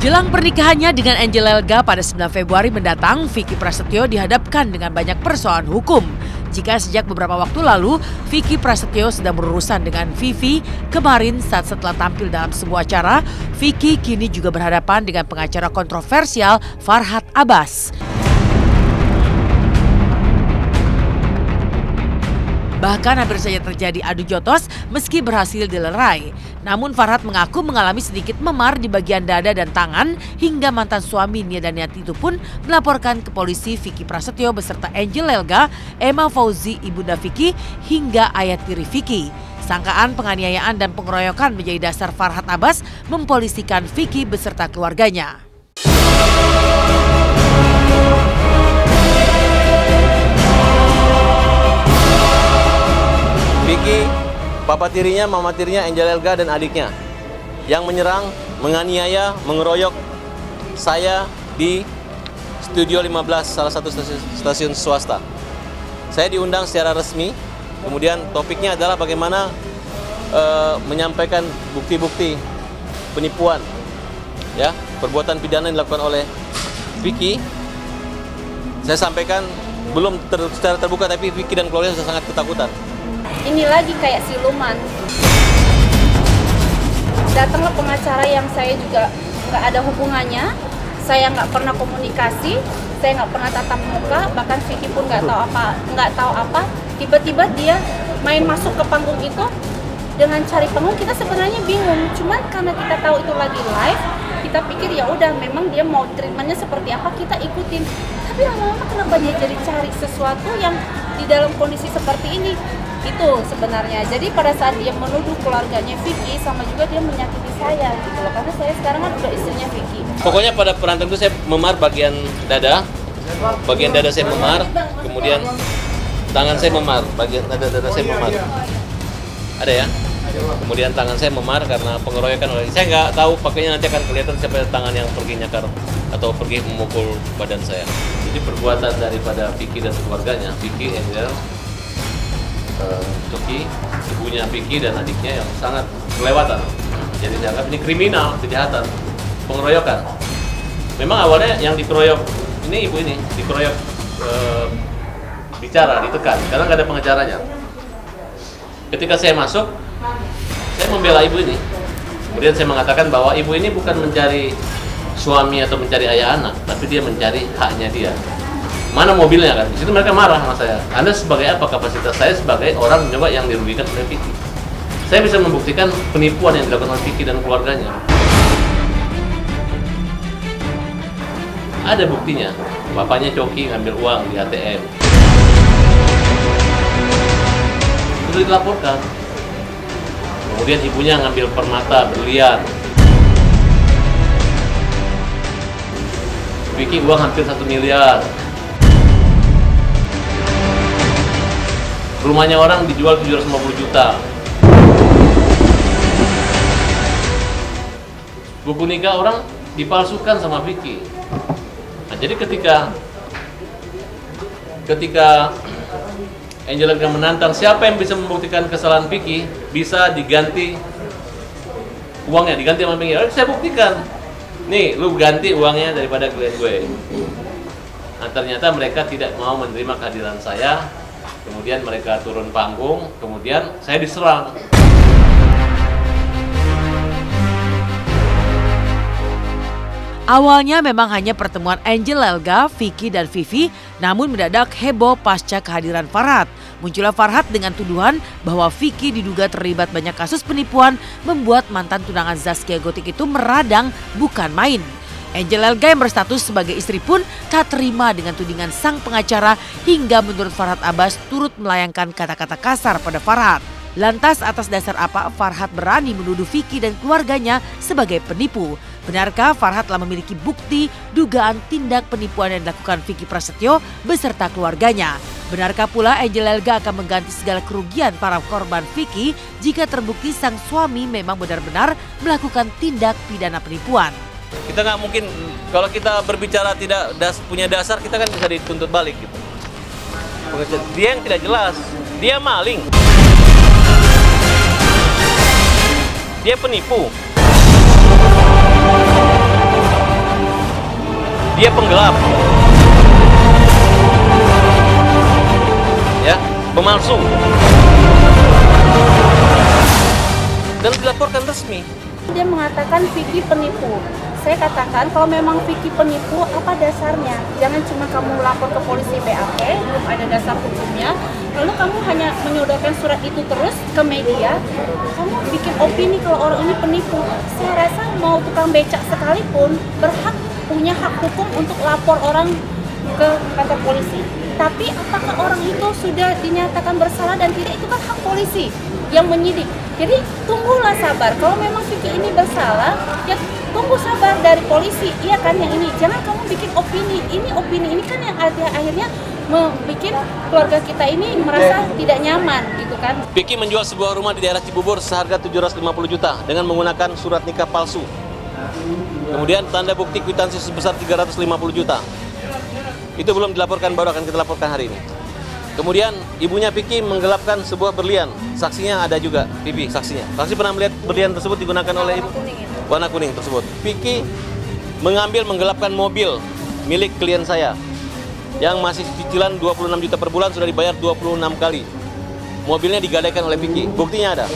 Jelang pernikahannya dengan Angel Elga pada 9 Februari mendatang, Vicky Prasetyo dihadapkan dengan banyak persoalan hukum. Jika sejak beberapa waktu lalu, Vicky Prasetyo sedang berurusan dengan Vivi, kemarin setelah tampil dalam sebuah acara, Vicky kini juga berhadapan dengan pengacara kontroversial Farhad Abbas. Bahkan hampir saja terjadi adu jotos meski berhasil dilerai. Namun Farhad mengaku mengalami sedikit memar di bagian dada dan tangan hingga mantan suami Nia Daniati itu pun melaporkan ke polisi Vicky Prasetyo beserta Angel Elga, Emma Fauzi, ibunda Vicky hingga ayah tiri Vicky. Sangkaan penganiayaan dan pengeroyokan menjadi dasar Farhad Abbas mempolisikan Vicky beserta keluarganya. Vicky, papa tirinya, mama tirinya, Angel Elga dan adiknya yang menyerang, menganiaya, mengeroyok saya di Studio 15, salah satu stasiun swasta. Saya diundang secara resmi, kemudian topiknya adalah bagaimana menyampaikan bukti-bukti penipuan, ya, perbuatan pidana yang dilakukan oleh Vicky. Saya sampaikan belum secara terbuka, tapi Vicky dan keluarga sudah sangat ketakutan. Ini lagi kayak siluman. Datanglah pengacara yang saya juga nggak ada hubungannya, saya nggak pernah komunikasi, saya nggak pernah tatap muka, bahkan Vicky pun nggak tahu apa. Tiba-tiba dia main masuk ke panggung itu dengan cari panggung. Kita sebenarnya bingung, cuman karena kita tahu itu lagi live, kita pikir ya udah memang dia mau treatmentnya seperti apa, kita ikutin. Tapi lama-lama kenapa dia jadi cari sesuatu yang di dalam kondisi seperti ini? Itu sebenarnya. Jadi pada saat dia menuduh keluarganya Vicky, sama juga dia menyakiti saya gitu loh. Karena saya sekarang kan udah istrinya Vicky. Pokoknya pada peran tertentu saya memar bagian dada saya memar, kemudian tangan saya memar, bagian dada saya memar. Ada ya? Kemudian tangan saya memar karena pengeroyokan oleh, saya nggak tahu, pakainya nanti akan kelihatan siapa tangan yang pergi nyakar atau pergi memukul badan saya. Jadi perbuatan daripada Vicky dan keluarganya, Vicky, Angel, Coki, ibunya Vicky dan adiknya yang sangat kelewatan. Jadi dianggap ini kriminal, kejahatan, pengeroyokan. Memang awalnya yang dikeroyok ini ibu ini dikeroyok bicara, ditekan karena nggak ada pengacaranya. Ketika saya masuk, saya membela ibu ini. Kemudian saya mengatakan bahwa ibu ini bukan mencari suami atau mencari ayah anak, tapi dia mencari haknya dia. Mana mobilnya kan? Di situ mereka marah sama saya. Anda sebagai apa? Kapasitas saya sebagai orang mencoba yang dirugikan oleh Vicky. Saya bisa membuktikan penipuan yang dilakukan oleh Vicky dan keluarganya. Ada buktinya. Bapaknya Coki ngambil uang di ATM. Itu dilaporkan. Kemudian ibunya ngambil permata, berlian. Vicky uang hampir 1 miliar. Rumahnya orang dijual 750 juta. Buku nikah orang dipalsukan sama Vicky. Nah, jadi ketika Angel Elga menantang siapa yang bisa membuktikan kesalahan Vicky, bisa diganti uangnya, diganti sama Vicky. Saya buktikan. Nih, lu ganti uangnya daripada gue. Nah, ternyata mereka tidak mau menerima kehadiran saya. Kemudian mereka turun panggung, kemudian saya diserang. Awalnya memang hanya pertemuan Angel Elga, Vicky dan Vivi, namun mendadak heboh pasca kehadiran Farhad. Muncullah Farhad dengan tuduhan bahwa Vicky diduga terlibat banyak kasus penipuan, membuat mantan tunangan Zaskia Gotik itu meradang bukan main. Angel Elga yang berstatus sebagai istri pun tak terima dengan tudingan sang pengacara hingga menurut Farhad Abbas turut melayangkan kata-kata kasar pada Farhad. Lantas atas dasar apa Farhad berani menuduh Vicky dan keluarganya sebagai penipu? Benarkah Farhad telah memiliki bukti dugaan tindak penipuan yang dilakukan Vicky Prasetyo beserta keluarganya? Benarkah pula Angel Elga akan mengganti segala kerugian para korban Vicky jika terbukti sang suami memang benar-benar melakukan tindak pidana penipuan? Kita nggak mungkin, kalau kita berbicara tidak punya dasar, kita kan bisa dituntut balik gitu. Dia yang tidak jelas, dia maling, dia penipu. Dia penggelap. Ya, pemalsu. Dan dilaporkan resmi. Dia mengatakan Vicky penipu. Saya katakan kalau memang Vicky penipu, apa dasarnya? Jangan cuma kamu lapor ke polisi BAP, belum ada dasar hukumnya. Lalu kamu hanya menyodorkan surat itu terus ke media. Kamu bikin opini kalau orang ini penipu. Saya rasa mau tukang becak sekalipun punya hak hukum untuk lapor orang ke kantor polisi. Tapi apakah orang itu sudah dinyatakan bersalah dan tidak, itu kan hak polisi yang menyidik. Jadi tunggulah sabar. Kalau memang Vicky ini bersalah, ya tunggu sabar dari polisi. Iya kan yang ini. Jangan kamu bikin opini. Ini kan yang akhirnya membuat keluarga kita ini merasa tidak nyaman gitu kan. Vicky menjual sebuah rumah di daerah Cibubur seharga 750 juta dengan menggunakan surat nikah palsu. Kemudian tanda bukti kwitansi sebesar 350 juta. Itu belum dilaporkan, baru akan kita laporkan hari ini. Kemudian ibunya Vicky menggelapkan sebuah berlian. Saksinya ada juga, Vivi saksinya. Saksi pernah melihat berlian tersebut digunakan oleh ibu? Warna kuning tersebut. Vicky menggelapkan mobil milik klien saya yang masih cicilan 26 juta per bulan, sudah dibayar 26 kali. Mobilnya digadaikan oleh Vicky, buktinya ada.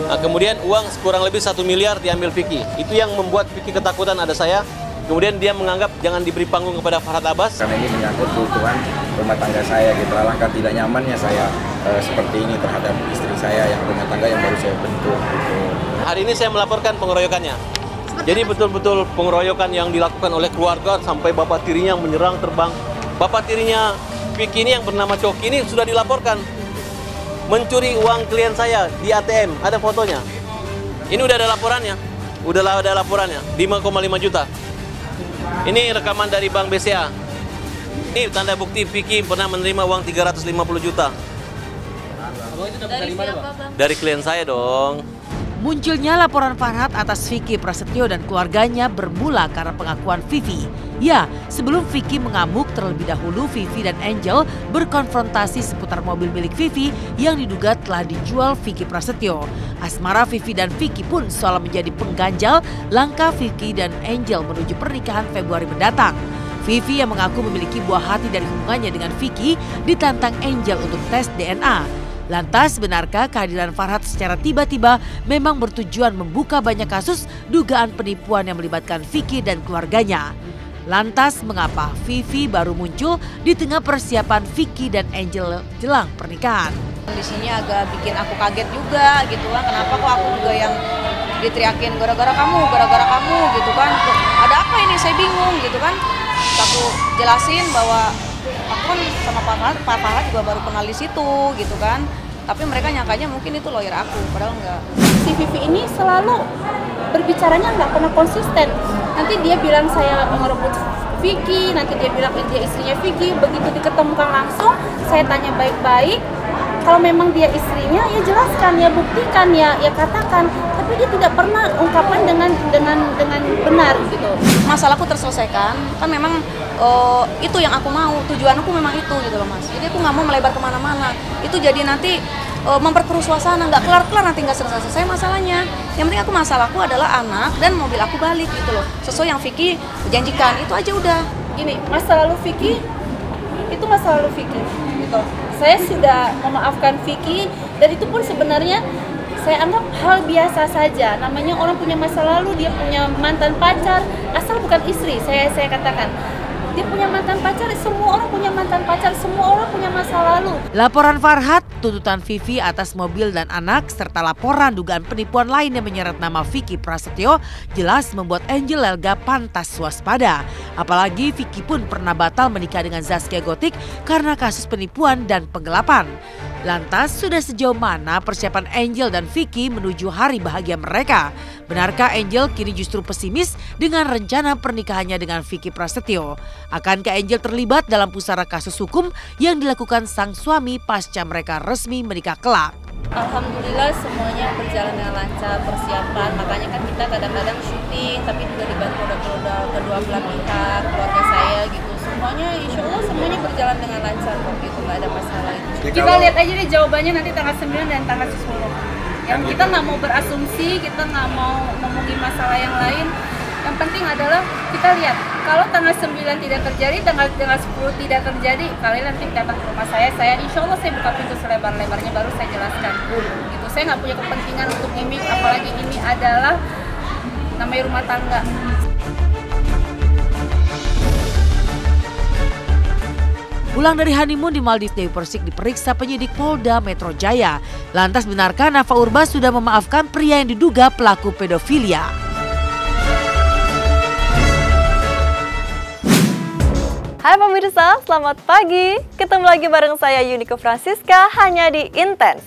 Nah, kemudian uang kurang lebih 1 miliar diambil Vicky. Itu yang membuat Vicky ketakutan ada saya. Kemudian dia menganggap jangan diberi panggung kepada Farhad Abbas. Karena ini menyangkut keutuhan rumah tangga saya, gitu. Alangkah tidak nyamannya saya seperti ini terhadap istri saya yang rumah tangga yang baru saya bentuk. Gitu. Hari ini saya melaporkan pengeroyokannya. Jadi betul-betul pengeroyokan yang dilakukan oleh keluarga sampai bapak tirinya yang menyerang terbang. Bapak tirinya Vicky ini yang bernama Coki ini sudah dilaporkan mencuri uang klien saya di ATM. Ada fotonya. Ini udah ada laporannya. Udah ada laporannya 5,5 juta. Ini rekaman dari Bank BCA. Ini tanda bukti Vicky pernah menerima uang 350 juta. Dari klien saya dong. Munculnya laporan Farhad atas Vicky Prasetyo dan keluarganya bermula karena pengakuan Vivi. Ya, sebelum Vicky mengamuk, terlebih dahulu Vivi dan Angel berkonfrontasi seputar mobil milik Vivi yang diduga telah dijual Vicky Prasetyo. Asmara Vivi dan Vicky pun seolah menjadi pengganjal langkah Vicky dan Angel menuju pernikahan Februari mendatang. Vivi yang mengaku memiliki buah hati dari hubungannya dengan Vicky ditantang Angel untuk tes DNA. Lantas, benarkah kehadiran Farhad secara tiba-tiba memang bertujuan membuka banyak kasus dugaan penipuan yang melibatkan Vicky dan keluarganya? Lantas, mengapa Vivi baru muncul di tengah persiapan Vicky dan Angel jelang pernikahan? Kondisinya agak bikin aku kaget juga gitu kan. Kenapa kok aku juga yang diteriakin gara-gara kamu gitu kan. Ada apa ini, saya bingung gitu kan. Aku jelasin bahwa aku kan sama Pak Farhad juga baru kenal di situ gitu kan. Tapi mereka nyangkanya mungkin itu lawyer aku, padahal enggak. Si Vivi ini selalu berbicaranya nggak pernah konsisten. Nanti dia bilang saya ngerebut Vicky, nanti dia bilang dia istrinya Vicky. Begitu diketemukan langsung, saya tanya baik-baik. Kalau memang dia istrinya, ya jelaskan, ya buktikan, ya katakan. Tapi dia tidak pernah ungkapkan dengan benar gitu. Masalahku terselesaikan, kan memang itu yang aku mau, tujuanku memang itu gitu loh Mas. Jadi aku nggak mau melebar kemana-mana. Itu jadi nanti memperkeruh suasana, nggak kelar-kelar, nanti nggak selesai masalahnya. Yang penting masalahku adalah anak dan mobil aku balik gitu loh. Sesuai yang Vicky janjikan, itu aja udah. Gini, masa lalu Vicky, itu masa lalu Vicky gitu. Saya sudah memaafkan Vicky dan itu pun sebenarnya saya anggap hal biasa saja. Namanya orang punya masa lalu, dia punya mantan pacar, asal bukan istri, saya katakan. Dia punya mantan pacar, semua orang punya mantan pacar, semua orang punya masa lalu. Laporan Farhad, tuntutan Vivi atas mobil dan anak, serta laporan dugaan penipuan lain yang menyeret nama Vicky Prasetyo jelas membuat Angel Elga pantas waspada. Apalagi Vicky pun pernah batal menikah dengan Zaskia Gotik karena kasus penipuan dan penggelapan. Lantas, sudah sejauh mana persiapan Angel dan Vicky menuju hari bahagia mereka? Benarkah Angel kini justru pesimis dengan rencana pernikahannya dengan Vicky Prasetyo? Akankah Angel terlibat dalam pusara kasus hukum yang dilakukan sang suami pasca mereka resmi menikah kelak? Alhamdulillah semuanya berjalan dengan lancar, persiapan. Makanya kan kita kadang-kadang syuting, tapi juga dibantu oleh kedua belah pihak, keluarga saya gitu. Semuanya insya Allah semuanya berjalan dengan lancar kok gitu, nggak ada masalah itu. Kita lihat aja deh jawabannya nanti tanggal 9 dan tanggal 10. Yang kita nggak mau berasumsi, kita nggak mau ngomongin masalah yang lain. Yang penting adalah kita lihat Kalau tanggal 9 tidak terjadi, tanggal 10 tidak terjadi, kalian nanti datang ke rumah saya insya Allah saya buka pintu selebar-lebarnya baru saya jelaskan. Gitu. Saya nggak punya kepentingan untuk gimmick, apalagi ini adalah namanya rumah tangga. Pulang dari honeymoon di Maldives, Dewi Persik diperiksa penyidik Polda Metro Jaya. Lantas benarkah Nafa Urba sudah memaafkan pria yang diduga pelaku pedofilia? Hai pemirsa, selamat pagi. Ketemu lagi bareng saya Yuniko Francisca hanya di Intense.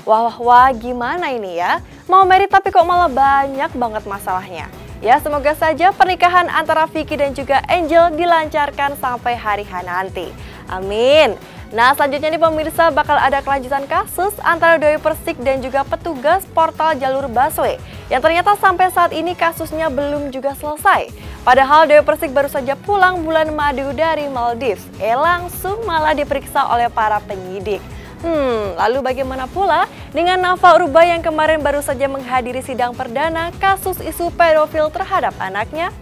Wah, gimana ini ya? Mau married tapi kok malah banyak banget masalahnya. Ya, semoga saja pernikahan antara Vicky dan juga Angel dilancarkan sampai hari H nanti. Amin. Nah, selanjutnya nih pemirsa bakal ada kelanjutan kasus antara Dewi Persik dan juga petugas portal jalur busway yang ternyata sampai saat ini kasusnya belum juga selesai. Padahal Dewi Persik baru saja pulang bulan madu dari Maldives. Langsung malah diperiksa oleh para penyidik. Lalu bagaimana pula dengan Nafa Urba yang kemarin baru saja menghadiri sidang perdana kasus isu pedofil terhadap anaknya?